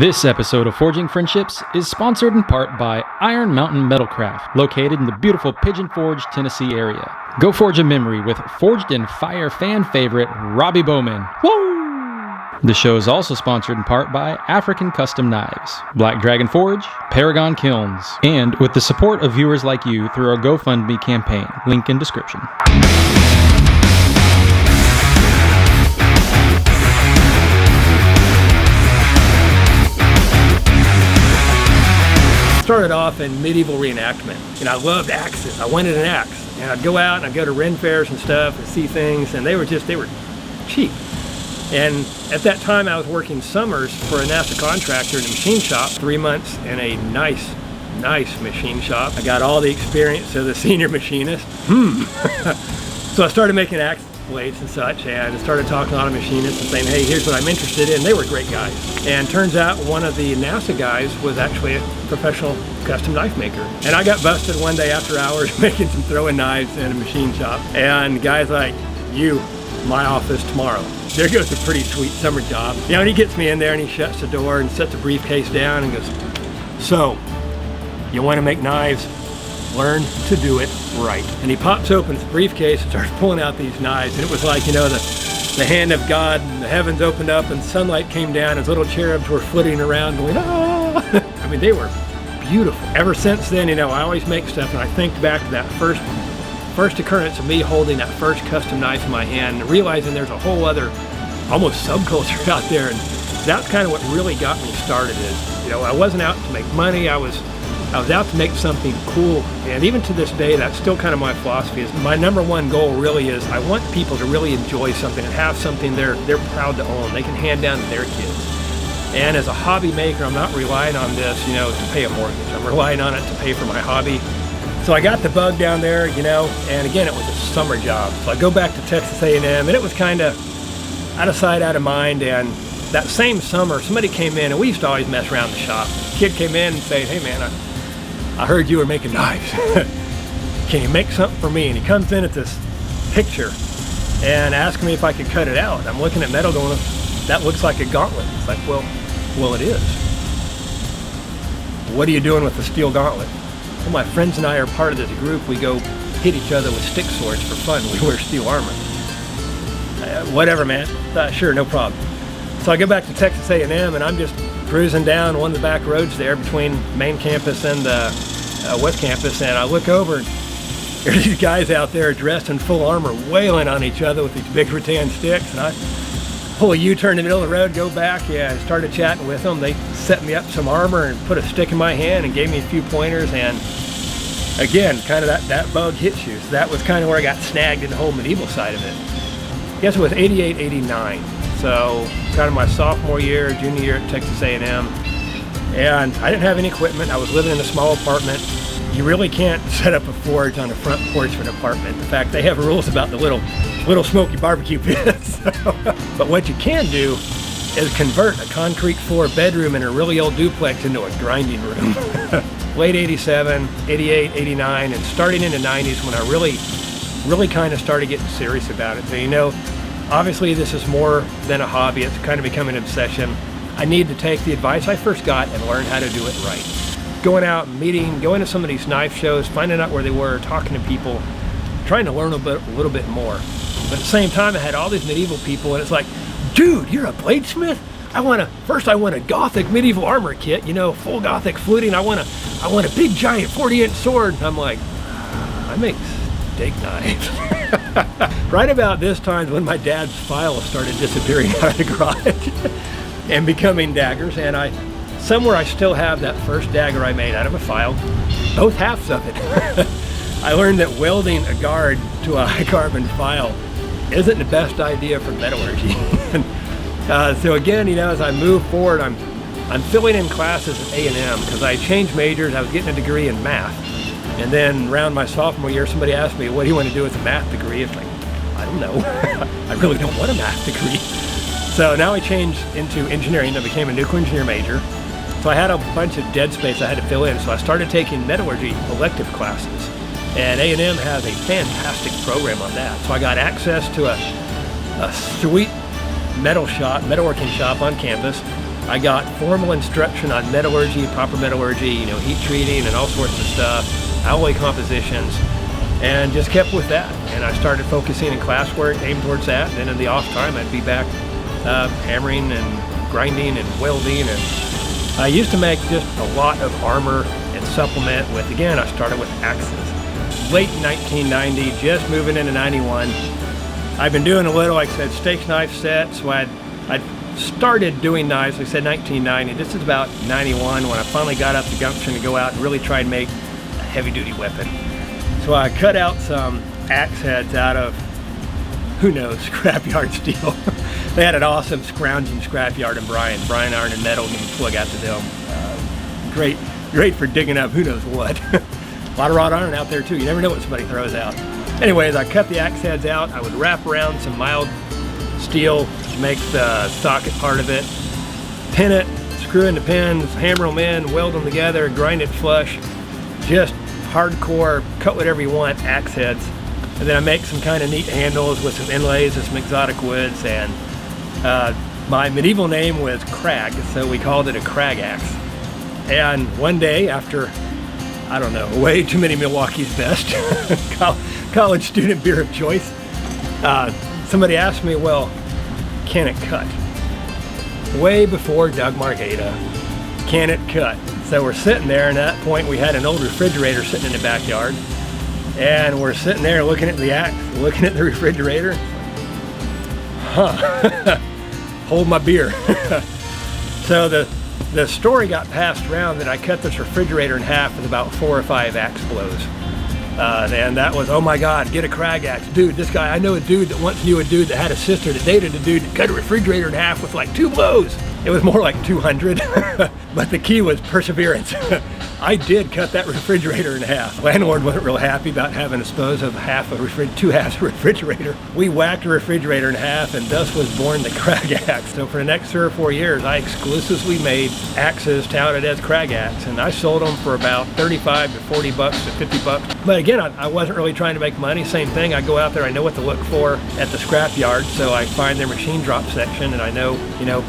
This episode of Forging Friendships is sponsored in part by Iron Mountain Metalcraft, located in the beautiful Pigeon Forge, Tennessee area. Go forge a memory with Forged in Fire fan favorite Robbie Bowman. Woo! The show is also sponsored in part by African Custom Knives, Black Dragon Forge, Paragon Kilns, and with the support of viewers like you through our GoFundMe campaign, link in description. Started off in medieval reenactment, and I loved axes. I wanted an axe, and I'd go out and I'd go to Ren fairs and stuff and see things, and they were cheap. And at that time I was working summers for a NASA contractor in a machine shop, 3 months in a nice machine shop. I got all the experience of the senior machinist. So I started making axe blades and such, and started talking to a lot of machinists and saying, hey, here's what I'm interested in. They were great guys. And turns out one of the NASA guys was actually a professional custom knife maker. And I got busted one day after hours making some throwing knives in a machine shop. And the guy's like, my office tomorrow. There goes a pretty sweet summer job. You know, and he gets me in there and he shuts the door and sets the briefcase down and goes, so, you want to make knives? Learn to do it right. And he pops open his briefcase and starts pulling out these knives. And it was like, you know, the hand of God, and the heavens opened up and sunlight came down. His little cherubs were flitting around going, ah! I mean, they were beautiful. Ever since then, you know, I always make stuff, and I think back to that first occurrence of me holding that first custom knife in my hand and realizing there's a whole other almost subculture out there. And that's kind of what really got me started is, you know, I wasn't out to make money. I was out to make something cool, and even to this day, that's still kind of my philosophy. Is my number one goal really is I want people to really enjoy something and have something they're proud to own. They can hand down to their kids. And as a hobby maker, I'm not relying on this, you know, to pay a mortgage. I'm relying on it to pay for my hobby. So I got the bug down there, you know, and again, it was a summer job. So I go back to Texas A&M, and it was kind of out of sight, out of mind. And that same summer, somebody came in, and we used to always mess around the shop. A kid came in and said, hey man, I heard you were making knives. Can you make something for me? And he comes in at this picture and asks me if I could cut it out. I'm looking at metal going, that looks like a gauntlet. It's like, well, it is. What are you doing with the steel gauntlet? Well, my friends and I are part of this group. We go hit each other with stick swords for fun. We wear steel armor. Whatever, man. Sure, no problem. So I go back to Texas A&M, and I'm just cruising down one of the back roads there between main campus and west campus, and I look over and there's these guys out there dressed in full armor wailing on each other with these big rattan sticks, and I pull a U-turn in the middle of the road, go back, and started chatting with them. They set me up some armor and put a stick in my hand and gave me a few pointers, and again, kind of that bug hits you. So that was kind of where I got snagged in the whole medieval side of it. I guess it was 88, 89. So kind of my sophomore year, junior year at Texas A&M, and I didn't have any equipment. I was living in a small apartment. You really can't set up a forge on the front porch of an apartment. In fact, they have rules about the little smoky barbecue pits. But what you can do is convert a concrete floor bedroom in a really old duplex into a grinding room. Late 87, 88, 89, and starting in the 90s when I really kind of started getting serious about it. So, you know, obviously, this is more than a hobby. It's kind of become an obsession. I need to take the advice I first got and learn how to do it right. Going out, meeting, going to some of these knife shows, finding out where they were, talking to people, trying to learn a little bit more. But at the same time, I had all these medieval people, and it's like, dude, you're a bladesmith? I want a Gothic medieval armor kit, you know, full Gothic fluting. I want a big giant 40-inch sword. And I'm like, I make steak knives. Right about this time when my dad's files started disappearing out of the garage and becoming daggers, and somewhere I still have that first dagger I made out of a file, both halves of it. I learned that welding a guard to a high carbon file isn't the best idea for metallurgy. So again, you know, as I move forward, I'm filling in classes at A&M because I changed majors. I was getting a degree in math. And then around my sophomore year, somebody asked me, what do you want to do with a math degree? It's like, I don't know. I really don't want a math degree. So now I changed into engineering. I became a nuclear engineer major. So I had a bunch of dead space I had to fill in. So I started taking metallurgy elective classes. And A&M has a fantastic program on that. So I got access to a sweet metalworking shop on campus. I got formal instruction on metallurgy, proper metallurgy, you know, heat treating and all sorts of stuff, alloy compositions, and just kept with that. And I started focusing in classwork, aimed towards that. And then in the off time, I'd be back hammering and grinding and welding. And I used to make just a lot of armor and supplement with, again, I started with axes. Late 1990, just moving into 91. I've been doing a little, like I said, steak knife sets. So I'd started doing knives, like I said, 1990. This is about 91 when I finally got up the gumption to go out and really try and make a heavy-duty weapon. So I cut out some axe heads out of, who knows, scrapyard steel. They had an awesome scrounging scrapyard in Bryan Iron and Metal, give a plug out to them. Great for digging up who knows what. A lot of wrought iron out there too. You never know what somebody throws out. Anyways, I cut the axe heads out. I would wrap around some mild steel to make the socket part of it, pin it, screw in the pins, hammer them in, weld them together, grind it flush. Just hardcore, cut whatever you want, axe heads. And then I make some kind of neat handles with some inlays and some exotic woods. And my medieval name was Krag, so we called it a Kragaxe. And one day, after, I don't know, way too many Milwaukee's Best, college student beer of choice, somebody asked me, well, can it cut? Way before Doug Margata, can it cut? So we're sitting there, and at that point we had an old refrigerator sitting in the backyard, and we're sitting there looking at the axe, looking at the refrigerator. Hold my beer. So the story got passed around that I cut this refrigerator in half with about 4 or 5 axe blows. And that was, oh my God, get a Kragaxe. Dude, this guy, I know a dude that once knew a dude that had a sister that dated a dude that cut a refrigerator in half with like 2 blows. It was more like 200, but the key was perseverance. I did cut that refrigerator in half. Landlord wasn't real happy about having to dispose of 2 halves of a refrigerator. We whacked a refrigerator in half, and thus was born the Kragaxe. So for the next 3 or 4 years, I exclusively made axes touted as Kragaxe, and I sold them for about 35 to 40 bucks to 50 bucks. But again, I wasn't really trying to make money. Same thing, I go out there, I know what to look for at the scrap yard, so I find their machine drop section, and I know,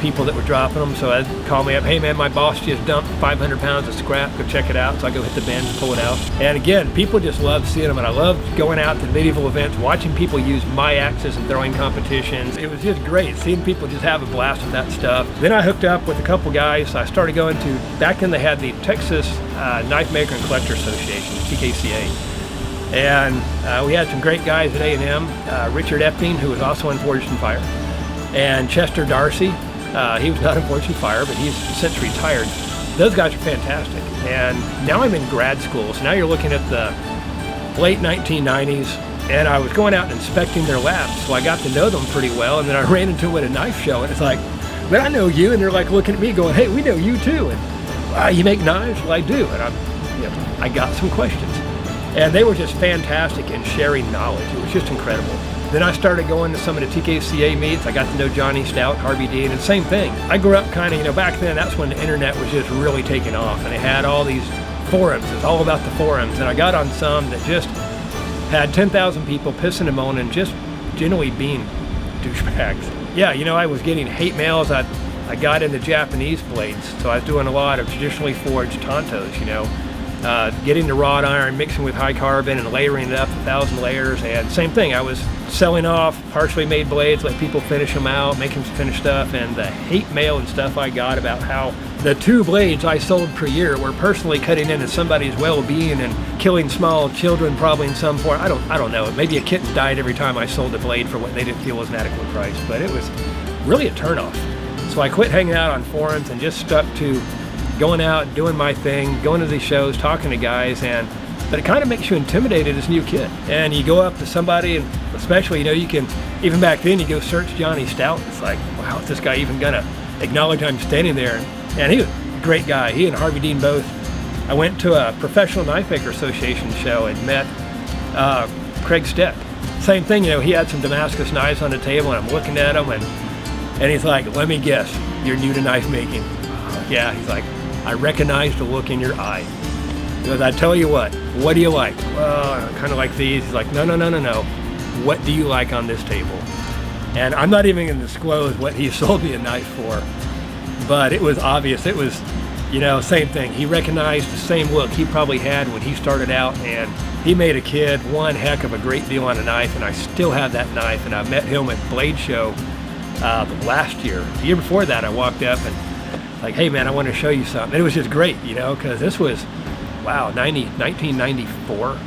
people that were dropping them, so I'd call me up, hey man, my boss just dumped 500 pounds of scrap, go check it out. So I go hit the bins, pull it out. And again, people just love seeing them, and I love going out to medieval events, watching people use my axes and throwing competitions. It was just great seeing people just have a blast with that stuff. Then I hooked up with a couple guys. I started going to, back then they had the Texas Knife Maker and Collector Association, TKCA. And we had some great guys at A&M, Richard Epping, who was also in Forged in Fire, and Chester Darcy. He was not in Forged in Fire, but he's since retired. Those guys are fantastic. And now I'm in grad school, so now you're looking at the late 1990s, and I was going out and inspecting their labs, so I got to know them pretty well, and then I ran into them at a knife show, and it's like, man, I know you, and they're like looking at me going, hey, we know you too, and you make knives? Well, I do, and I got some questions. And they were just fantastic in sharing knowledge. It was just incredible. Then I started going to some of the TKCA meets. I got to know Johnny Stout, Harvey Dean, and same thing. I grew up kind of, back then, that's when the internet was just really taking off, and it had all these forums. It was all about the forums, and I got on some that just had 10,000 people pissing and moaning, just generally being douchebags. Yeah, I was getting hate mails. I got into Japanese blades, so I was doing a lot of traditionally forged tantos, getting the wrought iron, mixing with high carbon and layering it up 1,000 layers. And same thing, I was selling off partially made blades, let people finish them out, make them finished stuff, and the hate mail and stuff I got about how the 2 blades I sold per year were personally cutting into somebody's well-being and killing small children probably in some form. I don't know. Maybe a kitten died every time I sold a blade for what they didn't feel was an adequate price, but it was really a turnoff. So I quit hanging out on forums and just stuck to going out, doing my thing, going to these shows, talking to guys, but it kind of makes you intimidated as a new kid. And you go up to somebody, and especially, you can, even back then, you go search Johnny Stout. It's like, wow, is this guy even gonna acknowledge I'm standing there? And he was a great guy. He and Harvey Dean both. I went to a Professional Knife Maker Association show and met Craig Steck. Same thing, he had some Damascus knives on the table, and I'm looking at them, and he's like, let me guess, you're new to knife making. Yeah, he's like, I recognize the look in your eye. He goes, I tell you what do you like? Well, I kind of like these. He's like, no. What do you like on this table? And I'm not even going to disclose what he sold me a knife for. but it was obvious. It was, same thing. He recognized the same look he probably had when he started out, and he made a kid one heck of a great deal on a knife, and I still have that knife, and I met him at Blade Show last year. The year before that, I walked up and like, hey man, I want to show you something. And it was just great, because this was, 1994,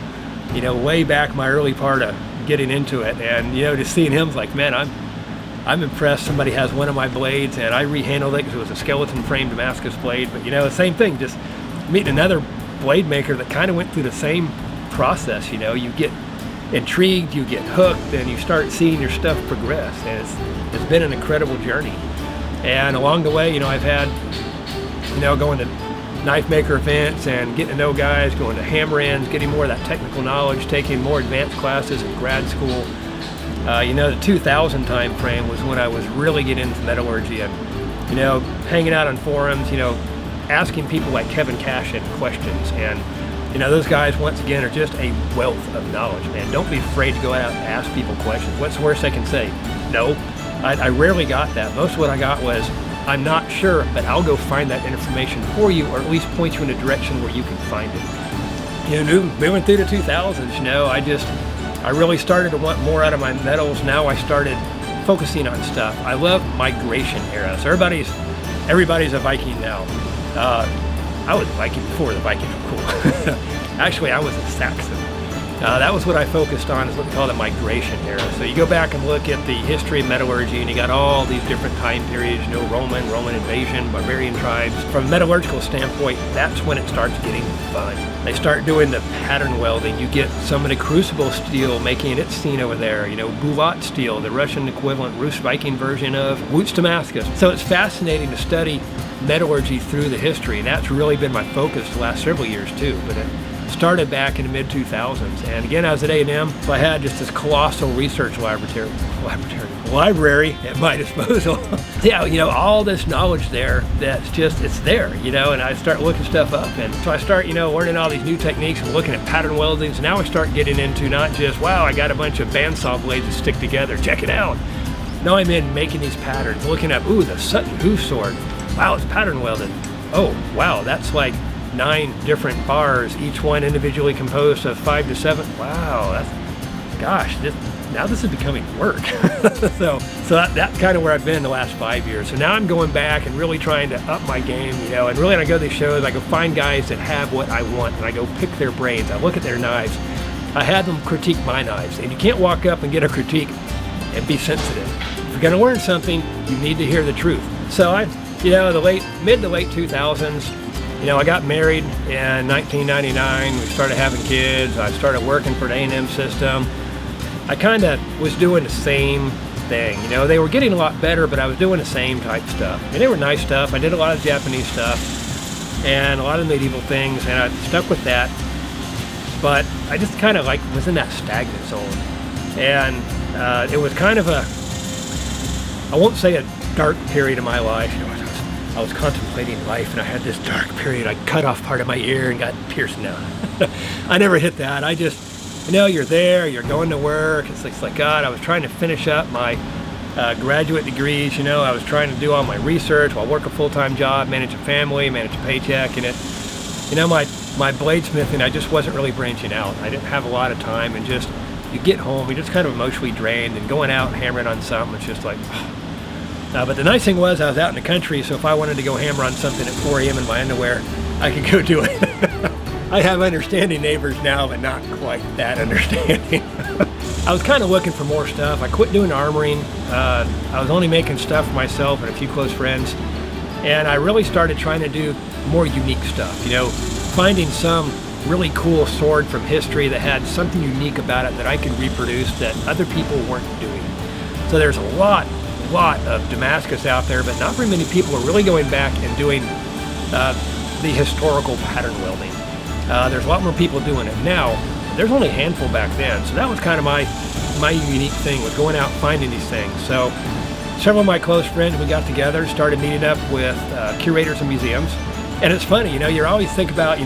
way back my early part of getting into it, and just seeing him was like, man, I'm impressed. Somebody has one of my blades, and I rehandled it because it was a skeleton frame Damascus blade. But the same thing, just meeting another blade maker that kind of went through the same process. You get intrigued, you get hooked, and you start seeing your stuff progress. And it's been an incredible journey. And along the way, I've had, going to knife maker events and getting to know guys, going to hammer-ins, getting more of that technical knowledge, taking more advanced classes in grad school. The 2000 time frame was when I was really getting into metallurgy and, hanging out on forums, asking people like Kevin Cashin questions. And, those guys, once again, are just a wealth of knowledge, man. Don't be afraid to go out and ask people questions. What's the worst they can say? No. I rarely got that. Most of what I got was, I'm not sure, but I'll go find that information for you, or at least point you in a direction where you can find it. Moving through the 2000s, I really started to want more out of my metals. Now I started focusing on stuff. I love migration era. So everybody's a Viking now. I was a Viking before the Vikings were cool. Actually, I was a Saxon. That was what I focused on, is what we call the migration era. So you go back and look at the history of metallurgy, and you got all these different time periods, Roman invasion, barbarian tribes. From a metallurgical standpoint, that's when it starts getting fun. They start doing the pattern welding. You get some of the crucible steel making its scene over there, Bulat steel, the Russian equivalent, Rus Viking version of Woots Damascus. So it's fascinating to study metallurgy through the history, and that's really been my focus the last several years too. But it started back in the mid-2000s, and again, I was at A&M, so I had just this colossal research library at my disposal. All this knowledge there that's just, it's there, and I start looking stuff up, and so I start, learning all these new techniques and looking at pattern welding. So now I start getting into not just, wow, I got a bunch of bandsaw blades to stick together, check it out. Now I'm in making these patterns, looking at, the Sutton Hoof sword. Wow, it's pattern welded. Oh, wow, that's like 9 different bars, each one individually composed of 5 to 7. Wow, now this is becoming work. so that's kind of where I've been the last 5 years. So now I'm going back and really trying to up my game, and really when I go to these shows, I go find guys that have what I want, and I go pick their brains. I look at their knives. I had them critique my knives, and you can't walk up and get a critique and be sensitive. If you're going to learn something, you need to hear the truth. So mid to late 2000s, I got married in 1999. We started having kids. I started working for the A&M system. I kind of was doing the same thing. They were getting a lot better, but I was doing the same type stuff. And they were nice stuff. I did a lot of Japanese stuff and a lot of medieval things, and I stuck with that. But I just kind of was in that stagnant zone. And it was kind of I won't say a dark period of my life. I was contemplating life, and I had this dark period. I cut off part of my ear and got pierced now. I never hit that. I just, you're there, you're going to work. It's like, God, I was trying to finish up my graduate degrees. I was trying to do all my research while work a full-time job, manage a family, manage a paycheck, and my bladesmithing, I just wasn't really branching out. I didn't have a lot of time, and just, you get home, you're just kind of emotionally drained, and going out and hammering on something, it's just like, but the nice thing was I was out in the country, so if I wanted to go hammer on something at 4 a.m. in my underwear, I could go do it. I have understanding neighbors now, but not quite that understanding. I was kind of looking for more stuff. I quit doing armoring. I was only making stuff for myself and a few close friends. And I really started trying to do more unique stuff, finding some really cool sword from history that had something unique about it that I could reproduce that other people weren't doing. So there's a lot of Damascus out there, but not very many people are really going back and doing the historical pattern welding. There's a lot more people doing it now. There's only a handful back then, so that was kind of my unique thing, was going out finding these things. So several of my close friends, we got together, started meeting up with curators and museums. And it's funny, you always think about, who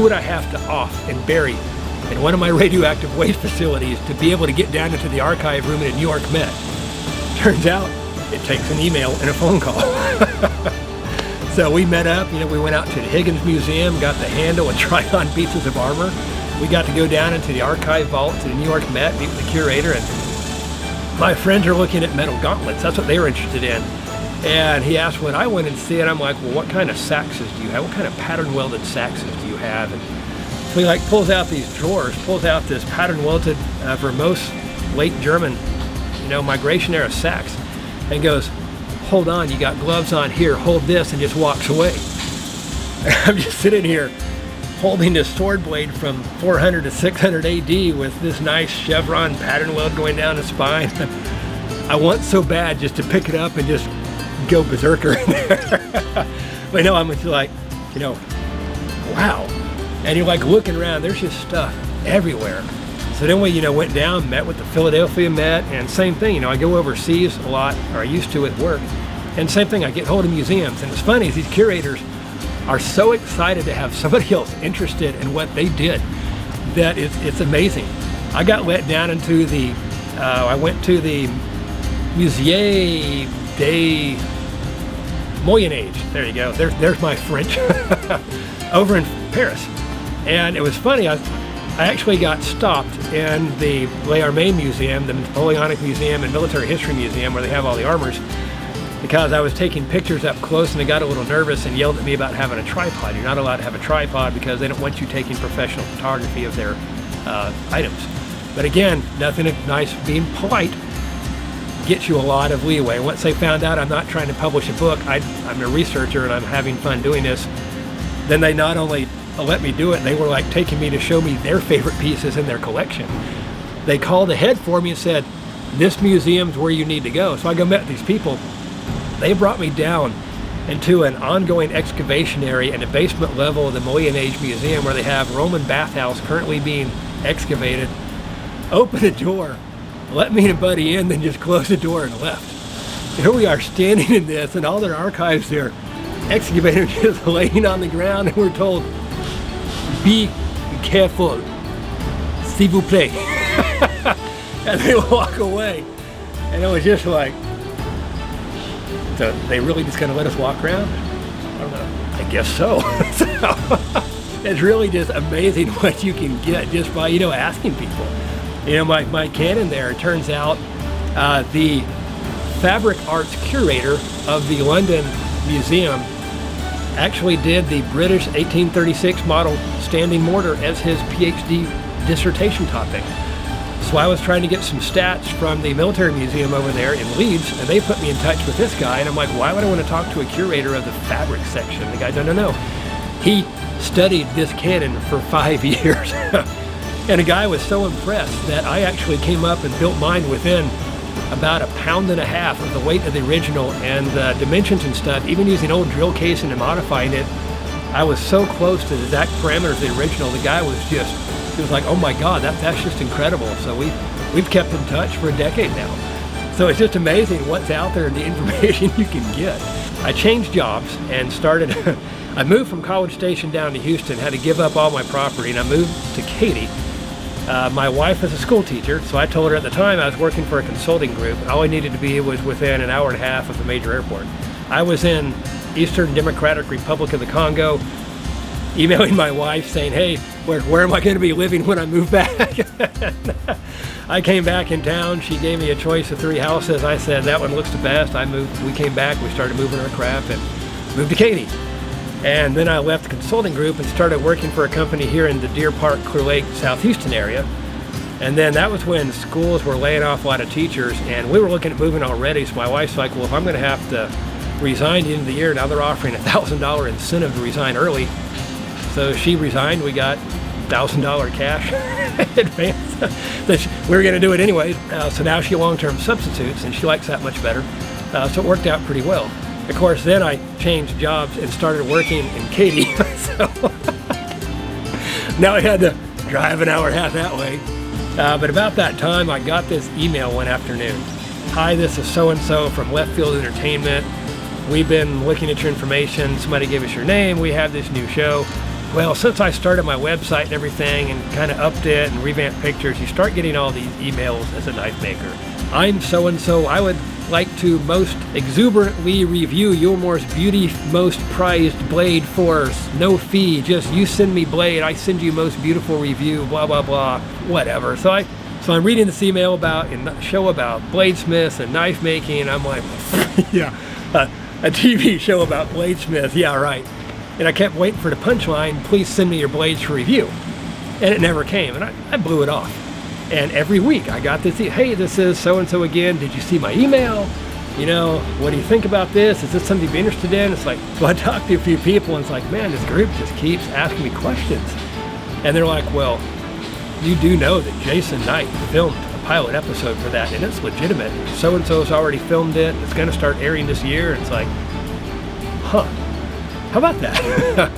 would I have to off and bury in one of my radioactive waste facilities to be able to get down into the archive room in a New York Met? Turns out It takes an email and a phone call. So we met up, we went out to the Higgins Museum, got the handle and try on pieces of armor. We got to go down into the archive vault to the New York Met, meet with the curator, and my friends are looking at metal gauntlets. That's what they were interested in. And he asked what I wanted to see, and I'm like, well, what kind of saxes do you have? What kind of pattern welded saxes do you have? And so he pulls out these drawers, pulls out this pattern welded Vermos late German, migration era sax, and goes, hold on, you got gloves on here, hold this, and just walks away. I'm just sitting here holding this sword blade from 400 to 600 AD with this nice chevron pattern weld going down the spine. I want so bad just to pick it up and just go berserker in there. But I'm just like, wow. And you're looking around, there's just stuff everywhere. So then we, went down, met with the Philadelphia Met, and same thing, I go overseas a lot, or I used to at work, and same thing, I get hold of museums. And it's funny, these curators are so excited to have somebody else interested in what they did that it's amazing. I got let down into I went to the Musée des Moyen Age. There you go. There's my French. Over in Paris. And it was funny, I actually got stopped in the Les Armées Museum, the Napoleonic Museum and Military History Museum, where they have all the armors, because I was taking pictures up close and they got a little nervous and yelled at me about having a tripod. You're not allowed to have a tripod because they don't want you taking professional photography of their items. But again, nothing nice, being polite gets you a lot of leeway. Once they found out I'm not trying to publish a book, I'm a researcher and I'm having fun doing this, then they not only let me do it, they were taking me to show me their favorite pieces in their collection. They called ahead for me and said, this museum's where you need to go. So I go met these people. They brought me down into an ongoing excavation area in the basement level of the Moyen Age Museum, where they have Roman bathhouse currently being excavated. Opened a door, let me and a buddy in, then just closed the door and left. Here we are standing in this, and all their archives there, excavators just laying on the ground, and we're told, be careful, s'il vous plaît. And they walk away. And it was just like, so they really just kind of let us walk around? I don't know. I guess so. So it's really just amazing what you can get just by, asking people. My canon there, it turns out the fabric arts curator of the London Museum actually did the British 1836 model standing mortar as his PhD dissertation topic. So I was trying to get some stats from the military museum over there in Leeds, and they put me in touch with this guy, and I'm like, why would I want to talk to a curator of the fabric section? The guy, no. He studied this canon for 5 years. And the guy was so impressed that I actually came up and built mine within about 1.5 pounds of the weight of the original, and the dimensions and stuff, even using old drill casing and modifying it, I was so close to the exact parameters of the original. The guy was he was like, oh my God, that's just incredible. So we've kept in touch for a decade now. So it's just amazing what's out there and the information you can get. I changed jobs and started, I moved from College Station down to Houston, had to give up all my property, and I moved to Katy. My wife is a school teacher, so I told her at the time I was working for a consulting group. All I needed to be was within 1.5 hours of the major airport. I was in Eastern Democratic Republic of the Congo, emailing my wife saying, hey, where am I going to be living when I move back? I came back in town. She gave me a choice of 3 houses. I said, that one looks the best. I moved. We came back. We started moving our crap and moved to Katy. And then I left the consulting group and started working for a company here in the Deer Park, Clear Lake, South Houston area. And then that was when schools were laying off a lot of teachers, and we were looking at moving already. So my wife's like, well, if I'm going to have to resign at the end of the year, now they're offering a $1,000 incentive to resign early. So she resigned. We got $1,000 cash advance. We were going to do it anyway. So now she long-term substitutes, and she likes that much better. So it worked out pretty well. Of course, then I changed jobs and started working in Katy. So now I had to drive 1.5 hours that way. But about that time, I got this email one afternoon. Hi, this is so-and-so from Left Field Entertainment. We've been looking at your information. Somebody gave us your name. We have this new show. Well, since I started my website and everything and kind of upped it and revamped pictures, you start getting all these emails as a knife maker. I'm so-and-so. I would like to most exuberantly review your beauty most prized blade for no fee. Just you send me blade, I send you most beautiful review, blah, blah, blah, whatever. So I'm reading this email about a show about bladesmiths and knife making, and I'm like, yeah, a TV show about bladesmiths, yeah, right. And I kept waiting for the punchline, please send me your blades for review. And it never came, and I blew it off. And every week I got this, hey, this is so-and-so again, did you see my email? You know, what do you think about this? Is this something you'd be interested in? It's like, so I talked to a few people, and it's like, man, this group just keeps asking me questions. And they're like, well, you do know that Jason Knight filmed a pilot episode for that, and it's legitimate. So-and-so's already filmed it, and it's gonna start airing this year. And it's like, huh, how about that?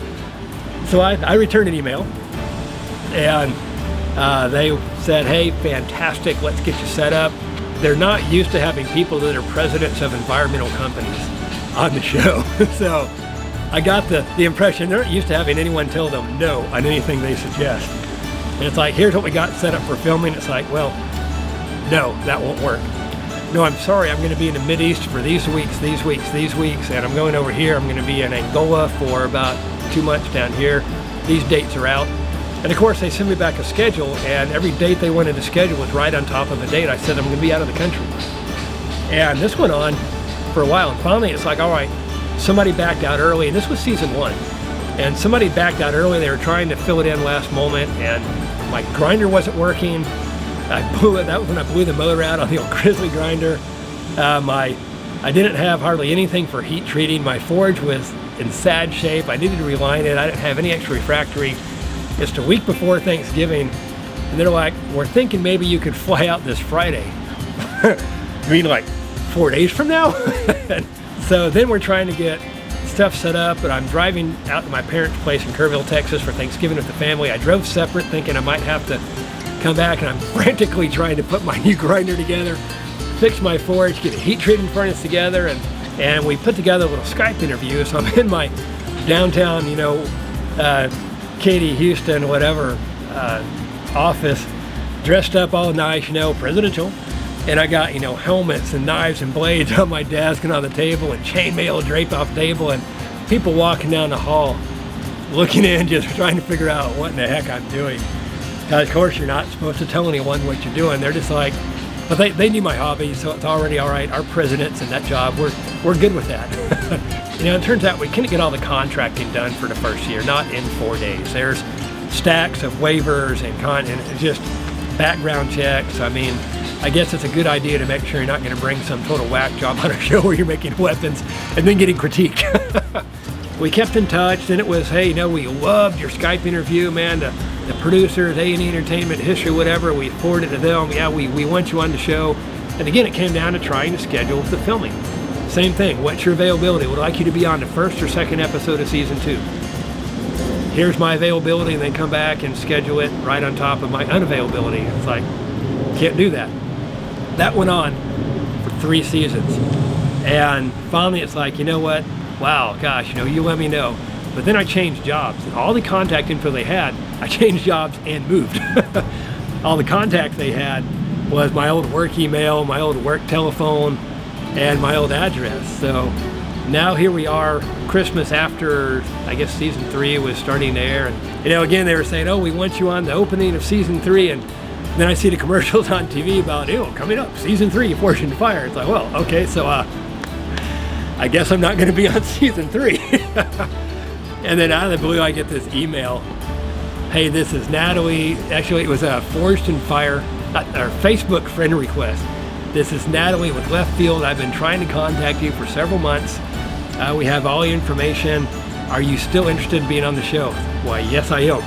So I returned an email, and they said, hey, fantastic, let's get you set up. They're not used to having people that are presidents of environmental companies on the show. So I got the impression they're not used to having anyone tell them no on anything they suggest. And it's like, here's what we got set up for filming. It's like, well, no, that won't work. No, I'm sorry, I'm going to be in the Mideast for these weeks, and I'm going over here. I'm going to be in Angola for about 2 months down here. These dates are out. And of course, they send me back a schedule, and every date they wanted to schedule was right on top of the date I said I'm going to be out of the country. And this went on for a while, and finally it's like, all right, somebody backed out early, and this was season 1. And somebody backed out early. They were trying to fill it in last moment, and my grinder wasn't working. I blew it. That was when I blew the motor out on the old Grizzly grinder. I didn't have hardly anything for heat treating. My forge was in sad shape. I needed to reline it. I didn't have any extra refractory. It's the week before Thanksgiving, and they're like, we're thinking maybe you could fly out this Friday. You mean like 4 days from now? So then we're trying to get stuff set up, and I'm driving out to my parents' place in Kerrville, Texas for Thanksgiving with the family. I drove separate thinking I might have to come back, and I'm frantically trying to put my new grinder together, fix my forge, get a heat treating furnace together, and we put together a little Skype interview. So I'm in my downtown, Katy, Houston, whatever, office, dressed up all nice, presidential. And I got, helmets and knives and blades on my desk and on the table, and chainmail draped off the table, and people walking down the hall, looking in, just trying to figure out what in the heck I'm doing. Because, of course, you're not supposed to tell anyone what you're doing. They're just like, but they knew my hobby, so it's already all right. Our president's in that job. We're good with that. It turns out we couldn't get all the contracting done for the first year, not in 4 days. There's stacks of waivers and just background checks. I mean, I guess it's a good idea to make sure you're not going to bring some total whack job on a show where you're making weapons and then getting critique. We kept in touch, and it was, hey, we loved your Skype interview, man. The producers, A&E Entertainment, History, whatever, we forwarded to them. Yeah, we want you on the show. And again, it came down to trying to schedule the filming. Same thing, what's your availability? Would like you to be on the first or second episode of season 2. Here's my availability, and then come back and schedule it right on top of my unavailability. It's like, can't do that. That went on for 3 seasons. And finally it's like, you know what? Wow, gosh, you let me know. But then I changed jobs. And all the contact info they had, I changed jobs and moved. All the contact they had was my old work email, my old work telephone, and my old address. So now here we are, Christmas after, I guess, season 3 was starting to air. And, again, they were saying, oh, we want you on the opening of season 3. And then I see the commercials on TV about, coming up, season 3, Forged in Fire. It's like, well, okay, so I guess I'm not going to be on season 3. And then out of the blue, I get this email. Hey, this is Natalie. Actually, it was a Forged in Fire, our Facebook friend request. This is Natalie with Left Field. I've been trying to contact you for several months. We have all the information. Are you still interested in being on the show? Why, yes, I am.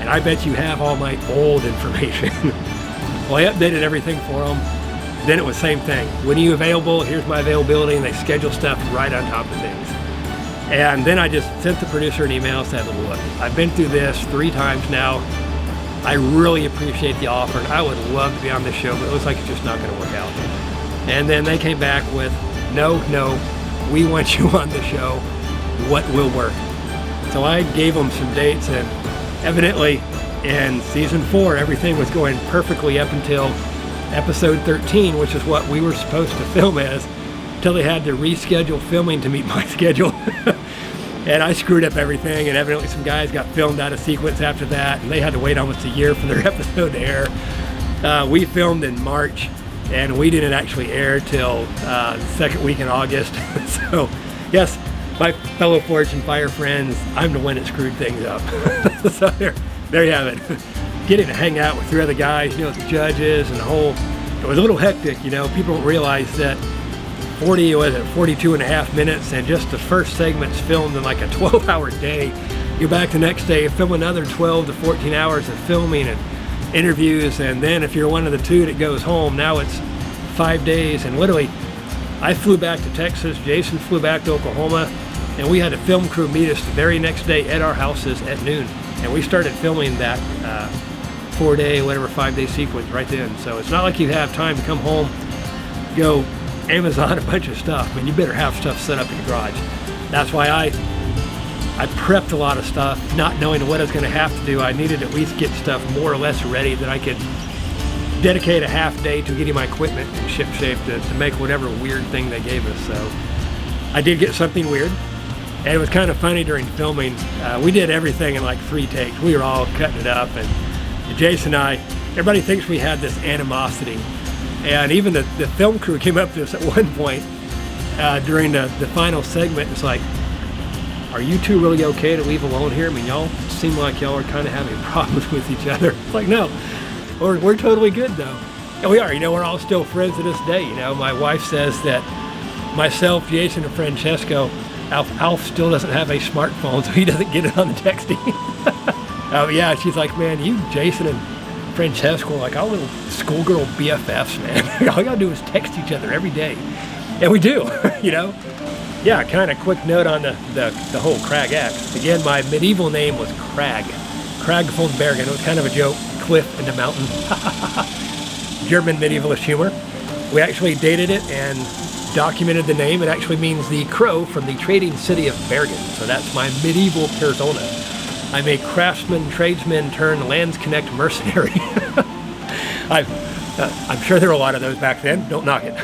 And I bet you have all my old information. Well, I updated everything for them. Then it was same thing. When are you available? Here's my availability. And they schedule stuff right on top of things. And then I just sent the producer an email and said, look, I've been through this 3 times now. I really appreciate the offer, and I would love to be on this show, but it looks like it's just not going to work out. And then they came back with, no, we want you on the show. What will work? So I gave them some dates, and evidently in season 4, everything was going perfectly up until episode 13, which is what we were supposed to film as. until they had to reschedule filming to meet my schedule. And I screwed up everything, and evidently some guys got filmed out of sequence after that, and they had to wait almost a year for their episode to air. We filmed in March, and we didn't actually air till the second week in August. So, yes, my fellow Forge and Fire friends, I'm the one that screwed things up. So there you have it. Getting to hang out with 3 other guys, you know, the judges and the whole, it was a little hectic, you know. People don't realize that 42 and a half minutes, and just the first segment's filmed in like a 12-hour day. You're back the next day, film another 12 to 14 hours of filming and interviews, and then if you're one of the 2 that goes home, now it's 5 days. And literally, I flew back to Texas, Jason flew back to Oklahoma, and we had a film crew meet us the very next day at our houses at noon. And we started filming that 4-day, whatever, 5-day sequence right then. So it's not like you have time to come home, go Amazon a bunch of stuff. I mean, you better have stuff set up in your garage. That's why I prepped a lot of stuff, not knowing what I was going to have to do. I needed to at least get stuff more or less ready that I could dedicate a half day to getting my equipment in ship shape to make whatever weird thing they gave us. So I did get something weird, and it was kind of funny during filming. We did everything in like 3 takes. We were all cutting it up, and Jason and I, everybody thinks we had this animosity. And even the film crew came up to us at one point during the final segment. It's like, are you 2 really okay to leave alone here? I mean, y'all seem like y'all are kind of having problems with each other. It's like, no, we're totally good though. And we are, you know, we're all still friends to this day. You know, my wife says that myself, Jason, and Francesco, Alf still doesn't have a smartphone, so he doesn't get it on the texting. Yeah, she's like, man, you, Jason, and Francesco, like our little schoolgirl BFFs, man. All you gotta do is text each other every day. And we do, you know? Yeah, kind of quick note on the whole Kragaxe. Again, my medieval name was Krag. Krag von Bergen. It was kind of a joke. Cliff in the mountain. German medievalist humor. We actually dated it and documented the name. It actually means the crow from the trading city of Bergen. So that's my medieval persona. I'm a craftsman, tradesman turned Lands Connect mercenary. I'm sure there were a lot of those back then. Don't knock it.